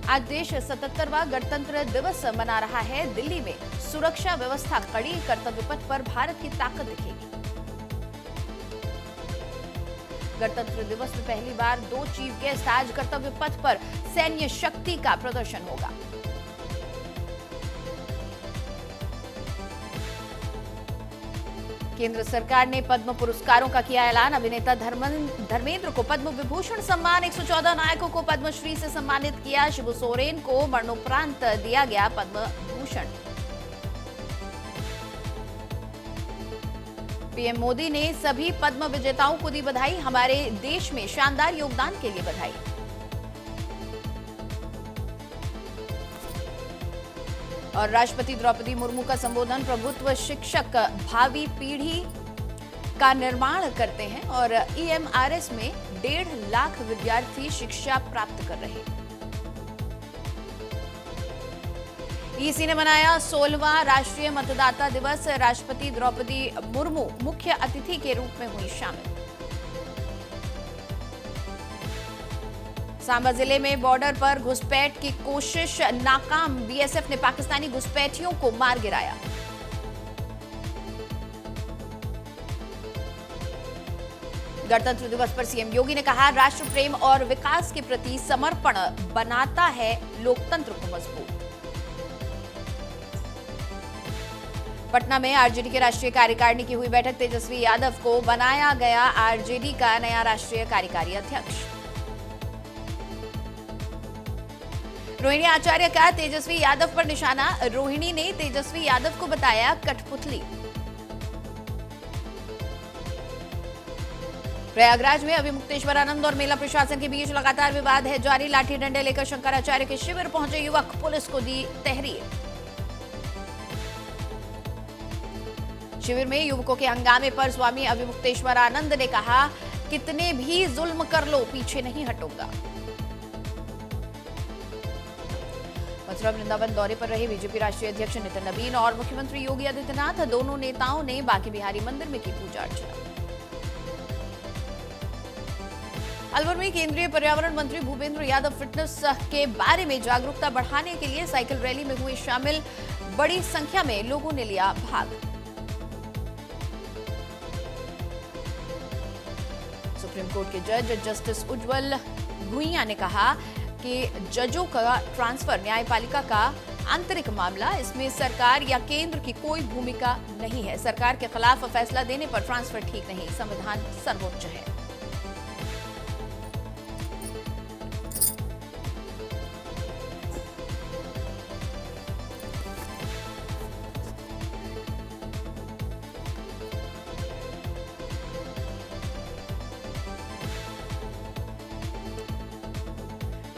आज देश 77वां गणतंत्र दिवस मना रहा है। दिल्ली में सुरक्षा व्यवस्था कड़ी, कर्तव्य पथ पर भारत की ताकत दिखेगी। गणतंत्र दिवस में पहली बार 2 चीफ गेस्ट। आज कर्तव्य पथ पर सैन्य शक्ति का प्रदर्शन होगा। केंद्र सरकार ने पद्म पुरस्कारों का किया ऐलान। अभिनेता धर्मेंद्र को पद्म विभूषण सम्मान, 114 नायकों को पद्मश्री से सम्मानित किया। शिबू सोरेन को मरणोपरांत दिया गया पद्म भूषण। पीएम मोदी ने सभी पद्म विजेताओं को दी बधाई। हमारे देश में शानदार योगदान के लिए बधाई। और राष्ट्रपति द्रौपदी मुर्मू का संबोधन। प्रभुत्व शिक्षक भावी पीढ़ी का निर्माण करते हैं और ईएमआरएस में 1.5 लाख विद्यार्थी शिक्षा प्राप्त कर रहे हैं। ईसी ने मनाया 16वां राष्ट्रीय मतदाता दिवस। राष्ट्रपति द्रौपदी मुर्मू मुख्य अतिथि के रूप में हुई शामिल। सांबा जिले में बॉर्डर पर घुसपैठ की कोशिश नाकाम। बीएसएफ ने पाकिस्तानी घुसपैठियों को मार गिराया। गणतंत्र दिवस पर सीएम योगी ने कहा, राष्ट्र प्रेम और विकास के प्रति समर्पण बनाता है लोकतंत्र को मजबूत। पटना में आरजेडी के राष्ट्रीय कार्यकारिणी की हुई बैठक। तेजस्वी यादव को बनाया गया आरजेडी का नया राष्ट्रीय कार्यकारी अध्यक्ष। रोहिणी आचार्य का तेजस्वी यादव पर निशाना। रोहिणी ने तेजस्वी यादव को बताया कठपुतली। प्रयागराज में अभिमुक्तेश्वरानंद और मेला प्रशासन के बीच लगातार विवाद है जारी। लाठी डंडे लेकर शंकराचार्य के शिविर पहुंचे युवक, पुलिस को दी तहरीर। शिविर में युवकों के हंगामे पर स्वामी अभिमुक्तेश्वरानंद ने कहा, कितने भी जुल्म कर लो, पीछे नहीं हटूंगा। मथुरा वृंदावन दौरे पर रहे बीजेपी राष्ट्रीय अध्यक्ष नितिन नवीन और मुख्यमंत्री योगी आदित्यनाथ। दोनों नेताओं ने बांके बिहारी मंदिर में की पूजा अर्चना। अलवर में केंद्रीय पर्यावरण मंत्री भूपेंद्र यादव फिटनेस के बारे में जागरूकता बढ़ाने के लिए साइकिल रैली में हुए शामिल। बड़ी संख्या में लोगों ने लिया भाग। सुप्रीम कोर्ट के जज जस्टिस उज्जवल भुइयां ने कहा कि जजों का ट्रांसफर न्यायपालिका का आंतरिक मामला, इसमें सरकार या केंद्र की कोई भूमिका नहीं है। सरकार के खिलाफ फैसला देने पर ट्रांसफर ठीक नहीं, संविधान सर्वोच्च है।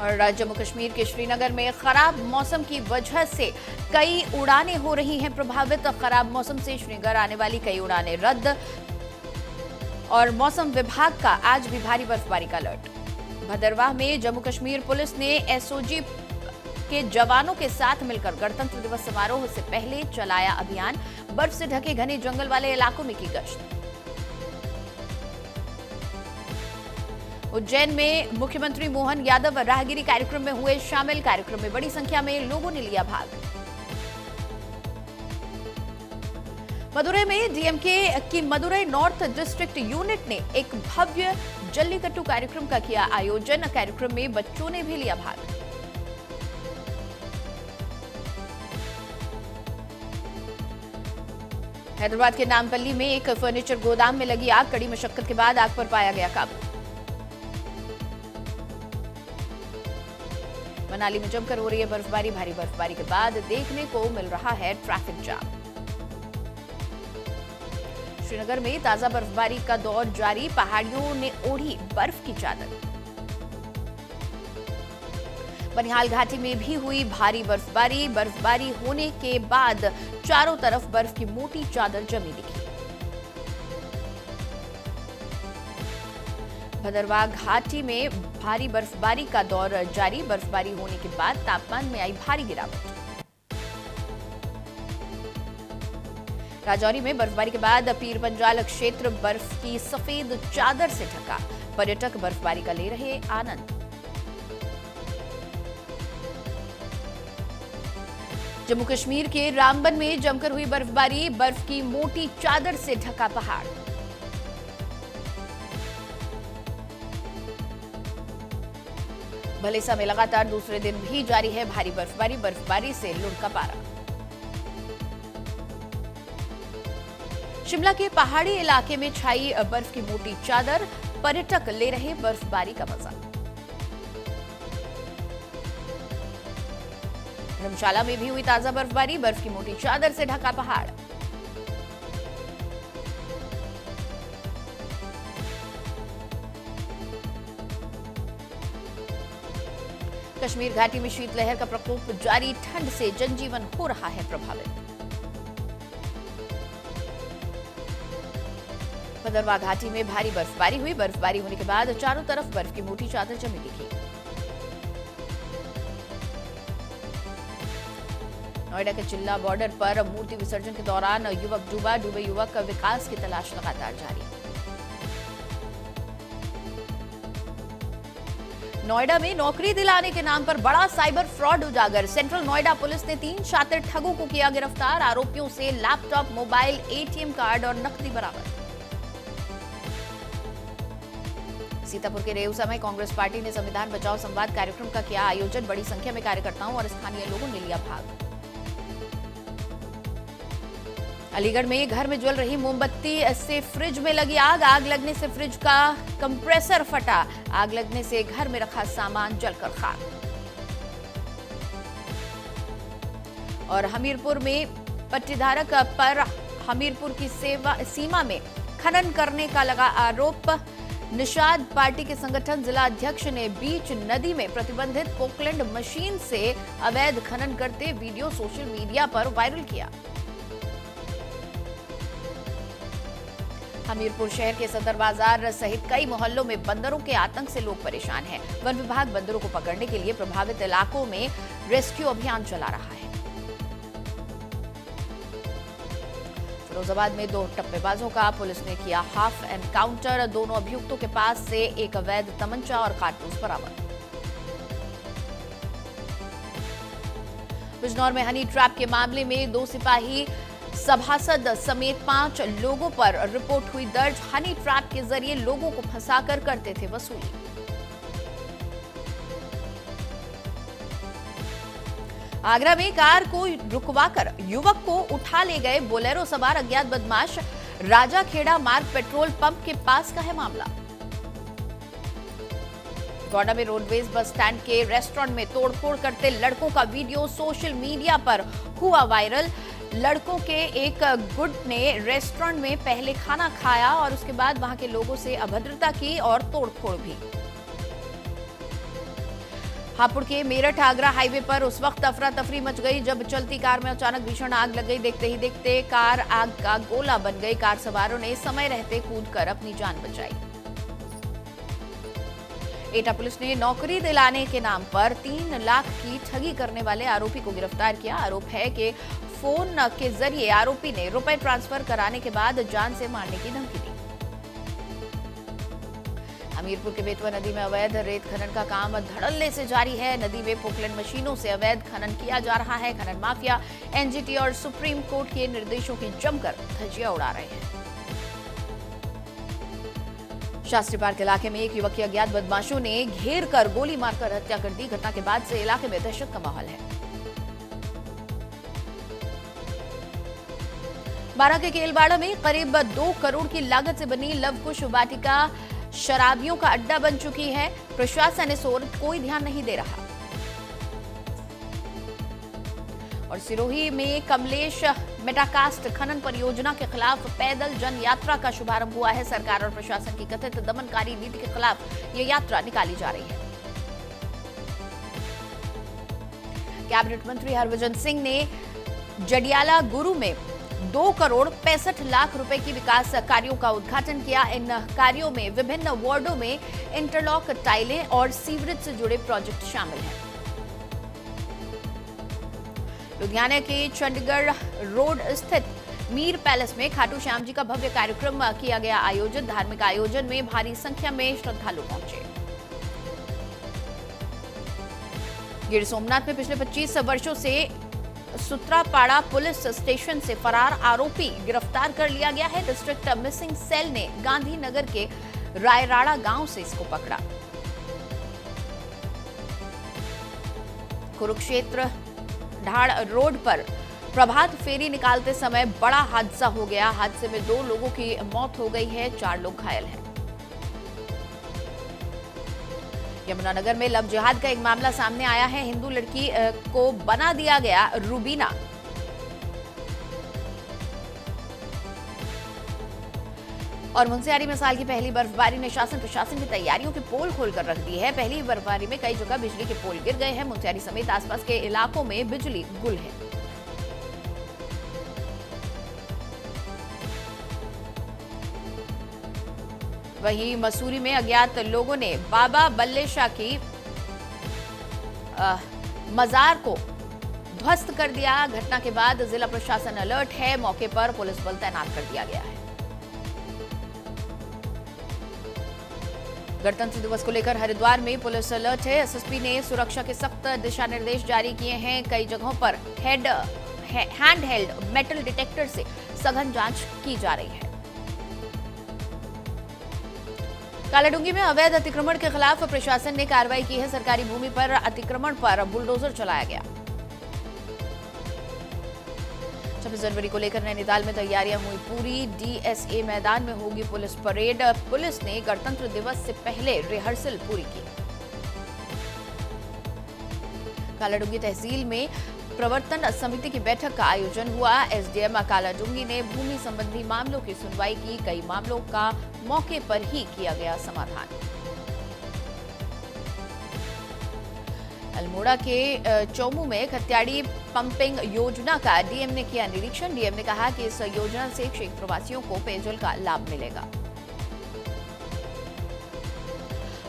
और जम्मू कश्मीर के श्रीनगर में खराब मौसम की वजह से कई उड़ानें हो रही हैं प्रभावित। खराब मौसम से श्रीनगर आने वाली कई उड़ानें रद्द। और मौसम विभाग का आज भी भारी बर्फबारी का अलर्ट। भदरवाह में जम्मू कश्मीर पुलिस ने एसओजी के जवानों के साथ मिलकर गणतंत्र दिवस समारोह से पहले चलाया अभियान। बर्फ से ढके घने जंगल वाले इलाकों में की गश्त। उज्जैन में मुख्यमंत्री मोहन यादव राहगिरी कार्यक्रम में हुए शामिल। कार्यक्रम में बड़ी संख्या में लोगों ने लिया भाग। मदुरई में डीएमके की मदुरई नॉर्थ डिस्ट्रिक्ट यूनिट ने एक भव्य जल्लीकट्टू कार्यक्रम का किया आयोजन। कार्यक्रम में बच्चों ने भी लिया भाग। हैदराबाद के नामपल्ली में एक फर्नीचर गोदाम में लगी आग। कड़ी मशक्कत के बाद आग पर पाया गया काबू। मनाली में जमकर हो रही है बर्फबारी। भारी बर्फबारी के बाद देखने को मिल रहा है ट्रैफिक जाम। श्रीनगर में ताजा बर्फबारी का दौर जारी। पहाड़ियों ने ओढ़ी बर्फ की चादर। बनिहाल घाटी में भी हुई भारी बर्फबारी। बर्फबारी होने के बाद चारों तरफ बर्फ की मोटी चादर जमी दिखी। भदरवाह घाटी में भारी बर्फबारी का दौर जारी। बर्फबारी होने के बाद तापमान में आई भारी गिरावट। राजौरी में बर्फबारी के बाद पीर पंजाल क्षेत्र बर्फ की सफेद चादर से ढका। पर्यटक बर्फबारी का ले रहे आनंद। जम्मू कश्मीर के रामबन में जमकर हुई बर्फबारी, बर्फ की मोटी चादर से ढका पहाड़। भलेसा में लगातार दूसरे दिन भी जारी है भारी बर्फबारी, बर्फबारी से लुढ़का पारा। शिमला के पहाड़ी इलाके में छाई बर्फ की मोटी चादर, पर्यटक ले रहे बर्फबारी का मजा। धर्मशाला में भी हुई ताजा बर्फबारी, बर्फ की मोटी चादर से ढका पहाड़। कश्मीर घाटी में शीतलहर का प्रकोप जारी, ठंड से जनजीवन हो रहा है प्रभावित। भदरवा घाटी में भारी बर्फबारी हुई, बर्फबारी होने के बाद चारों तरफ बर्फ की मोटी चादर जमी दिखी। नोएडा के चिल्ला बॉर्डर पर मूर्ति विसर्जन के दौरान युवक डूबा, डूबे युवक का विकास की तलाश लगातार जारी। नोएडा में नौकरी दिलाने के नाम पर बड़ा साइबर फ्रॉड उजागर, सेंट्रल नोएडा पुलिस ने 3 शातिर ठगों को किया गिरफ्तार, आरोपियों से लैपटॉप, मोबाइल, एटीएम कार्ड और नकदी बरामद। सीतापुर के रेउसा में कांग्रेस पार्टी ने संविधान बचाओ संवाद कार्यक्रम का किया आयोजन, बड़ी संख्या में कार्यकर्ताओं और स्थानीय लोगों ने लिया भाग। अलीगढ़ में घर में जल रही मोमबत्ती से फ्रिज में लगी आग, आग लगने से फ्रिज का कंप्रेसर फटा, आग लगने से घर में रखा सामान जलकर खाक। और हमीरपुर में पट्टीधारक पर हमीरपुर की सीमा में खनन करने का लगा आरोप, निषाद पार्टी के संगठन जिला अध्यक्ष ने बीच नदी में प्रतिबंधित पोकलैंड मशीन से अवैध खनन करते वीडियो सोशल मीडिया पर वायरल किया। हमीरपुर शहर के सदर बाजार सहित कई मोहल्लों में बंदरों के आतंक से लोग परेशान हैं। वन विभाग बंदरों को पकड़ने के लिए प्रभावित इलाकों में रेस्क्यू अभियान चला रहा है। फिरोजाबाद में 2 टप्पेबाजों का पुलिस ने किया हाफ एनकाउंटर, दोनों अभियुक्तों के पास से एक अवैध तमंचा और कारतूस बरामद। बिजनौर में हनी ट्रैप के मामले में 2 सिपाही सभासद समेत 5 लोगों पर रिपोर्ट हुई दर्ज, हनी ट्रैप के जरिए लोगों को फंसाकर करते थे वसूली। आगरा में कार को रुकवाकर युवक को उठा ले गए बोलेरो सवार अज्ञात बदमाश, राजाखेड़ा मार्ग पेट्रोल पंप के पास का है मामला। गौड़ा में रोडवेज बस स्टैंड के रेस्टोरेंट में तोड़फोड़ करते लड़कों का वीडियो सोशल मीडिया पर हुआ वायरल, लड़कों के एक गुट ने रेस्टोरेंट में पहले खाना खाया और उसके बाद वहां के लोगों से अभद्रता की और तोड़फोड़ भी। हापुड़ के मेरठ आगरा हाईवे पर उस वक्त अफरा तफरी मच गई जब चलती कार में अचानक भीषण आग लग गई। देखते ही देखते कार आग का गोला बन गई, कार सवारों ने समय रहते कूदकर अपनी जान बचाई। एटा पुलिस ने नौकरी दिलाने के नाम पर 3 लाख की ठगी करने वाले आरोपी को गिरफ्तार किया। आरोप है कि फोन के जरिए आरोपी ने रुपए ट्रांसफर कराने के बाद जान से मारने की धमकी दी। हमीरपुर के बेतवा नदी में अवैध रेत खनन का काम धड़ल्ले से जारी है। नदी में पोकलैंड मशीनों से अवैध खनन किया जा रहा है। खनन माफिया एनजीटी और सुप्रीम कोर्ट के निर्देशों की जमकर धज्जियां उड़ा रहे हैं। शास्त्री पार्क इलाके में एक युवक की अज्ञात बदमाशों ने घेर कर गोली मारकर हत्या कर दी। घटना के बाद से इलाके में दहशत का माहौल है। बारां के केलवाड़ा में करीब 2 करोड़ की लागत से बनी लवकुश वाटिका शराबियों का अड्डा बन चुकी है। प्रशासन इस ओर कोई ध्यान नहीं दे रहा। और सिरोही में कमलेश मेटाकास्ट खनन परियोजना के खिलाफ पैदल जन यात्रा का शुभारंभ हुआ है। सरकार और प्रशासन की कथित दमनकारी नीति के खिलाफ यह यात्रा निकाली जा रही है। कैबिनेट मंत्री हरभजन सिंह ने जडियाला गुरु में 2 करोड़ 65 लाख रुपए की विकास कार्यों का उद्घाटन किया। इन कार्यों में विभिन्न वार्डों में इंटरलॉक टाइलें और सीवरेज से जुड़े प्रोजेक्ट शामिल हैं। लुधियाना के चंडीगढ़ रोड स्थित मीर पैलेस में खाटू श्याम जी का भव्य कार्यक्रम किया गया आयोजित। धार्मिक आयोजन में भारी संख्या में श्रद्धालु पहुंचे। गिर सोमनाथ में पिछले 25 वर्षों से सुत्रापाड़ा पुलिस स्टेशन से फरार आरोपी गिरफ्तार कर लिया गया है। डिस्ट्रिक्ट मिसिंग सेल ने गांधीनगर के रायराड़ा गांव से इसको पकड़ा। कुरुक्षेत्र ढाड़ रोड पर प्रभात फेरी निकालते समय बड़ा हादसा हो गया। हादसे में 2 लोगों की मौत हो गई है, 4 लोग घायल हैं। यमुनानगर में लव जिहाद का एक मामला सामने आया है। हिंदू लड़की को बना दिया गया रूबीना। और मुंशियारी में साल की पहली बर्फबारी ने शासन प्रशासन की तैयारियों की पोल खोलकर रख दी है। पहली बर्फबारी में कई जगह बिजली के पोल गिर गए हैं। मुंशियारी समेत आसपास के इलाकों में बिजली गुल है। वहीं मसूरी में अज्ञात लोगों ने बाबा बल्ले शाह की मजार को ध्वस्त कर दिया। घटना के बाद जिला प्रशासन अलर्ट है। मौके पर पुलिस बल तैनात कर दिया गया है। गणतंत्र दिवस को लेकर हरिद्वार में पुलिस अलर्ट है। एसएसपी ने सुरक्षा के सख्त दिशा निर्देश जारी किए हैं। कई जगहों पर हैंड हेल्ड मेटल डिटेक्टर से सघन जांच की जा रही है। कालाडूंगी में अवैध अतिक्रमण के खिलाफ प्रशासन ने कार्रवाई की है। सरकारी भूमि पर अतिक्रमण पर बुलडोजर चलाया गया। 26 जनवरी को लेकर नैनीताल में तैयारियां हुई पूरी। डीएसए मैदान में होगी पुलिस परेड। पुलिस ने गणतंत्र दिवस से पहले रिहर्सल पूरी की। कालाडूंगी तहसील में प्रवर्तन समिति की बैठक का आयोजन हुआ। एसडीएम कालाडूंगी ने भूमि संबंधी मामलों की सुनवाई की। कई मामलों का मौके पर ही किया गया समाधान। अल्मोड़ा के चौमू में खत्याड़ी पंपिंग योजना का डीएम ने किया निरीक्षण। डीएम ने कहा कि इस योजना से क्षेत्रवासियों को पेयजल का लाभ मिलेगा।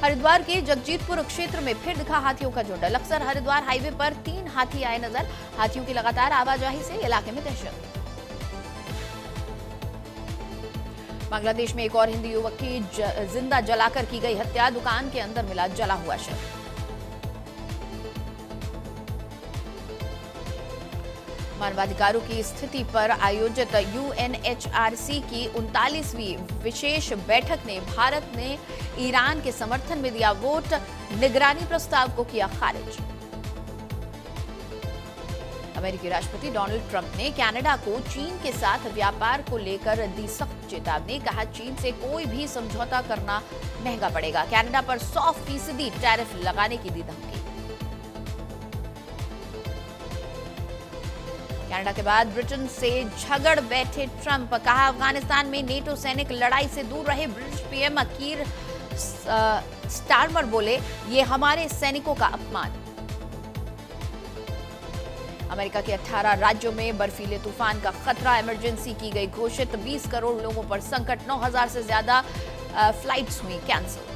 हरिद्वार के जगजीतपुर क्षेत्र में फिर दिखा हाथियों का झुंड। लक्सर हरिद्वार हाईवे पर 3 हाथी आए नजर। हाथियों की लगातार आवाजाही से इलाके में दहशत। बांग्लादेश में एक और हिंदी युवक की जिंदा जलाकर की गई हत्या। दुकान के अंदर मिला जला हुआ शव। मानवाधिकारों की स्थिति पर आयोजित यूएनएचआरसी की 39वीं विशेष बैठक ने भारत ने ईरान के समर्थन में दिया वोट। निगरानी प्रस्ताव को किया खारिज। अमेरिकी राष्ट्रपति डोनाल्ड ट्रंप ने कनाडा को चीन के साथ व्यापार को लेकर दी सख्त चेतावनी। कहा चीन से कोई भी समझौता करना महंगा पड़ेगा। कनाडा पर 100% टैरिफ लगाने की दी धमकी। कनाडा के बाद ब्रिटेन से झगड़ बैठे ट्रंप। कहा अफगानिस्तान में नेटो सैनिक लड़ाई से दूर रहे। ब्रिटिश पीएम कीर स्टारमर बोले ये हमारे सैनिकों का अपमान। अमेरिका के 18 राज्यों में बर्फीले तूफान का खतरा। इमरजेंसी की गई घोषित। 20 करोड़ लोगों पर संकट। 9,000 से ज्यादा फ्लाइट्स हुई कैंसिल।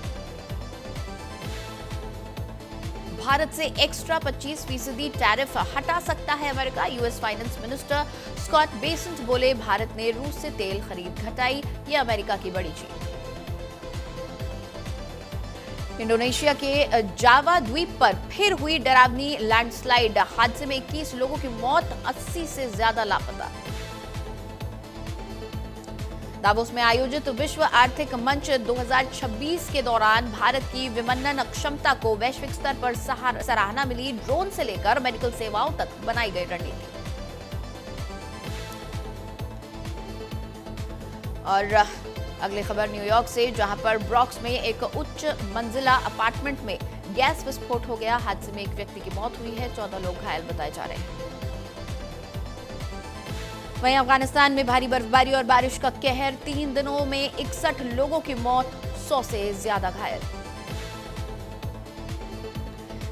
भारत से एक्स्ट्रा 25% टैरिफ हटा सकता है America. US finance minister Scott Bessent बोले भारत ने रूस से तेल खरीद घटाई। ये अमेरिका की बड़ी जीत। इंडोनेशिया के जावा द्वीप पर फिर हुई डरावनी लैंडस्लाइड। हादसे में 21 लोगों की मौत, 80 से ज्यादा लापता। दावोस में आयोजित विश्व आर्थिक मंच 2026 के दौरान भारत की विमानन क्षमता को वैश्विक स्तर पर सराहना मिली। ड्रोन से लेकर मेडिकल सेवाओं तक बनाई गई रणनीति। और अगली खबर न्यूयॉर्क से, जहां पर ब्रॉक्स में एक उच्च मंजिला अपार्टमेंट में गैस विस्फोट हो गया। हादसे में एक व्यक्ति की मौत हुई है। 14 लोग घायल बताए जा रहे हैं। वहीं अफगानिस्तान में भारी बर्फबारी और बारिश का कहर। 3 दिनों में 61 लोगों की मौत, 100 से ज्यादा घायल।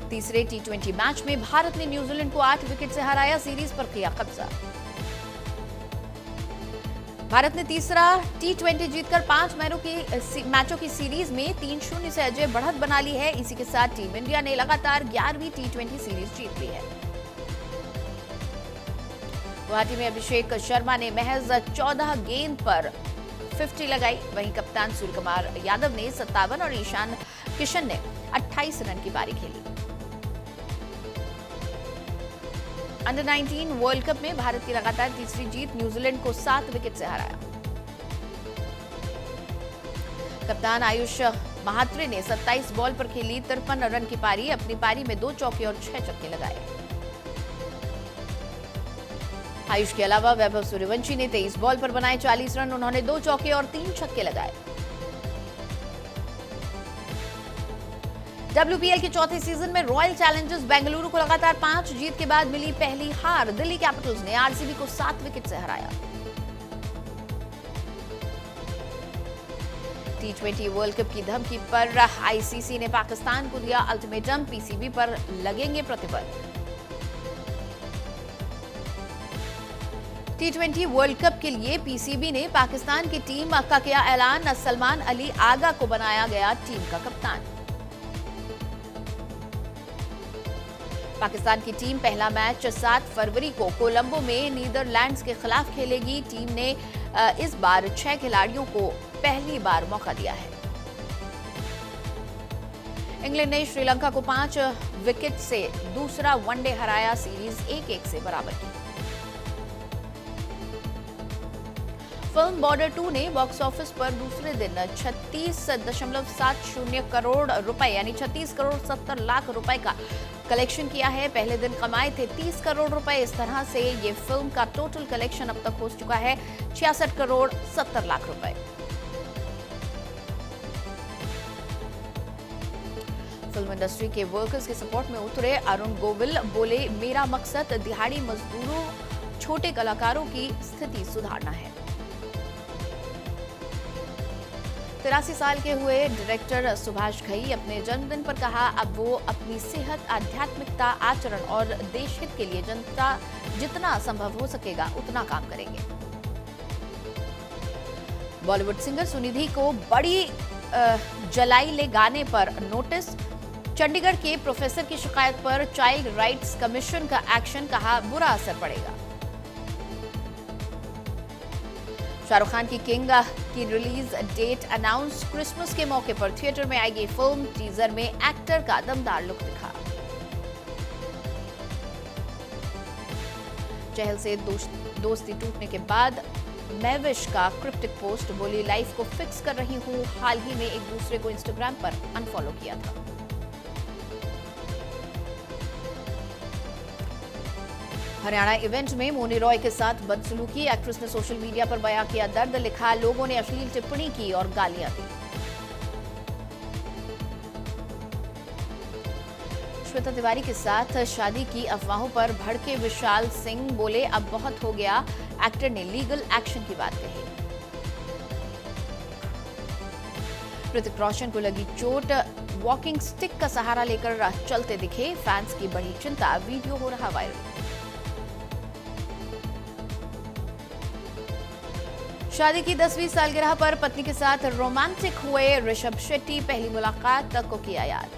तीसरे टी20 मैच में भारत ने न्यूजीलैंड को 8 विकेट से हराया। सीरीज पर किया कब्जा। भारत ने तीसरा टी20 जीतकर 5 मैचों की सीरीज में 3-0 से अजय बढ़त बना ली है। इसी के साथ टीम इंडिया ने लगातार 11वीं टी20 सीरीज जीत ली है। गुवाहाटी में अभिषेक शर्मा ने महज 14 गेंद पर 50 लगाई। वहीं कप्तान सूर्यकुमार यादव ने 57 और ईशान किशन ने 28 रन की पारी खेली। अंडर 19 वर्ल्ड कप में भारत की लगातार तीसरी जीत, न्यूजीलैंड को 7 विकेट से हराया। कप्तान आयुष महात्रे ने 27 बॉल पर खेली 53 रन की पारी, अपनी पारी में 2 चौके और 6 छक्के लगाए। आयुष के अलावा वैभव सूर्यवंशी ने 23 बॉल पर बनाए 40 रन, उन्होंने 2 चौके और 3 छक्के लगाए। WPL के चौथे सीजन में रॉयल चैलेंजर्स बेंगलुरु को लगातार 5 जीत के बाद मिली पहली हार। दिल्ली कैपिटल्स ने आरसीबी को 7 विकेट से हराया। T20 वर्ल्ड कप की धमकी पर आईसीसी ने पाकिस्तान को दिया अल्टीमेटम, पीसीबी पर लगेंगे प्रतिबंध। T20 वर्ल्ड कप के लिए पीसीबी ने पाकिस्तान की टीम का किया ऐलान, सलमान अली आगा को बनाया गया टीम का कप्तान। पाकिस्तान की टीम पहला मैच 7 फरवरी को कोलंबो में नीदरलैंड्स के खिलाफ खेलेगी। टीम ने इस बार 6 खिलाड़ियों को पहली बार मौका दिया है। इंग्लैंड ने श्रीलंका को 5 विकेट से दूसरा वनडे हराया, सीरीज 1-1 से बराबर की। फिल्म बॉर्डर 2 ने बॉक्स ऑफिस पर दूसरे दिन 36.70 करोड़ रुपए यानी 36 करोड़ 70 लाख रुपए का कलेक्शन किया है। पहले दिन कमाए थे 30 करोड़ रुपए। इस तरह से ये फिल्म का टोटल कलेक्शन अब तक हो चुका है 66 करोड़ 70 लाख रुपए। फिल्म इंडस्ट्री के वर्कर्स के सपोर्ट में उतरे अरुण गोविल बोले, मेरा मकसद दिहाड़ी मजदूरों, छोटे कलाकारों की स्थिति सुधारना है। 83 साल के हुए डायरेक्टर सुभाष घई अपने जन्मदिन पर कहा, अब वो अपनी सेहत, आध्यात्मिकता, आचरण और देश हित के लिए जनता जितना संभव हो सकेगा उतना काम करेंगे। बॉलीवुड सिंगर सुनिधि को बड़ी जलाई ले गाने पर नोटिस। चंडीगढ़ के प्रोफेसर की शिकायत पर चाइल्ड राइट्स कमीशन का एक्शन, कहा बुरा असर पड़ेगा। शाहरुख खान की किंग की रिलीज डेट अनाउंस। क्रिसमस के मौके पर थिएटर में आएगी फिल्म। टीजर में एक्टर का दमदार लुक दिखा। चहल से दोस्ती टूटने के बाद महविश का क्रिप्टिक पोस्ट, बोली लाइफ को फिक्स कर रही हूं, हाल ही में एक दूसरे को इंस्टाग्राम पर अनफॉलो किया था। हरियाणा इवेंट में मोनी रॉय के साथ बदसलूकी। एक्ट्रेस ने सोशल मीडिया पर बयां किया दर्द, लिखा लोगों ने अश्लील टिप्पणी की और गालियां दी। श्वेता तिवारी के साथ शादी की अफवाहों पर भड़के विशाल सिंह, बोले अब बहुत हो गया, एक्टर ने लीगल एक्शन की बात कही। ऋतिक रोशन को लगी चोट, वॉकिंग स्टिक का सहारा लेकर चलते दिखे, फैंस की बड़ी चिंता, वीडियो हो रहा वायरल। शादी की 10वीं सालगिरह पर पत्नी के साथ रोमांटिक हुए ऋषभ शेट्टी, पहली मुलाकात तक को किया याद।